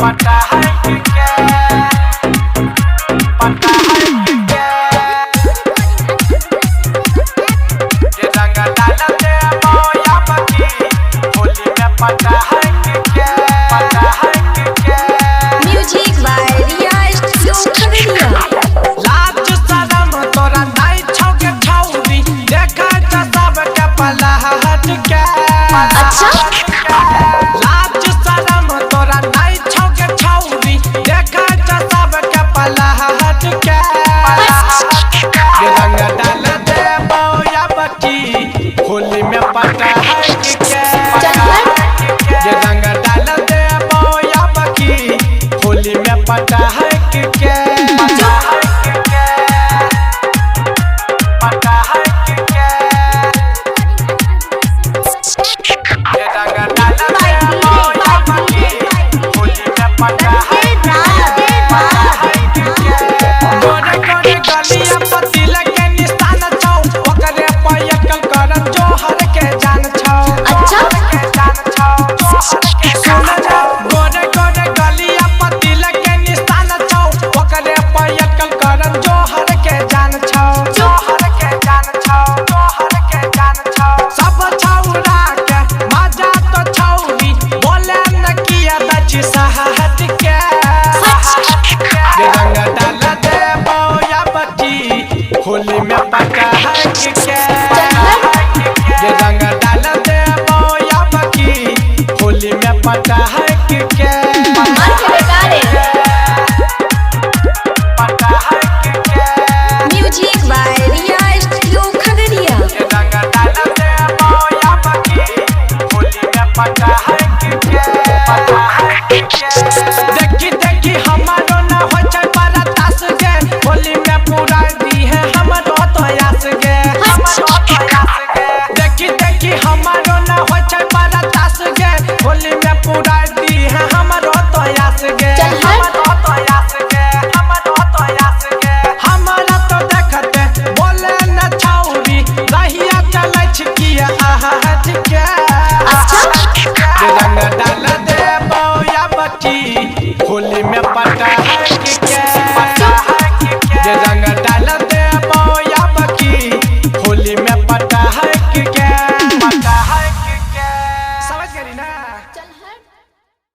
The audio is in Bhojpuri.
पता है कि क्या पता है कि क्या ये रंग डालते मोया बकी होली में पता है कि क्या पता है कि क्या म्यूजिक बाय रियाज खगड़िया। लाज शरम तोरा नहीं छौके छौरी देखा त सब के पला हट के अच्छा लाज शरम तोरा नहीं छौके छौरी देखा त सब के पला हट के ये रंग डाल दे मोया बकी होली में पता है कि क्या ये रंग डाल दे मोया बकी होली में पता है कि क्या पता है कि क्या ये रंग डाल दे मोया बकी होली में पता है गोरे गोरे गलिया पति लगे निशान छौ ओकरे पयकल करन जोहर के जान छौ अच्छा के जान छौ जोहर के सुन जा गोरे गोरे गलिया पति लगे निशान छौ ओकरे पयकल करन जोहर के जान छौ जोहर के जान छौ जोहर के जान छौ सब छौरा के मजा तो छौरी बोले न किया दची सहहट के ये रंग डाल दे मोया बकी होली में पता है कि क्या ये रंग डाल दे मोया बकी होली में पता है कि क्या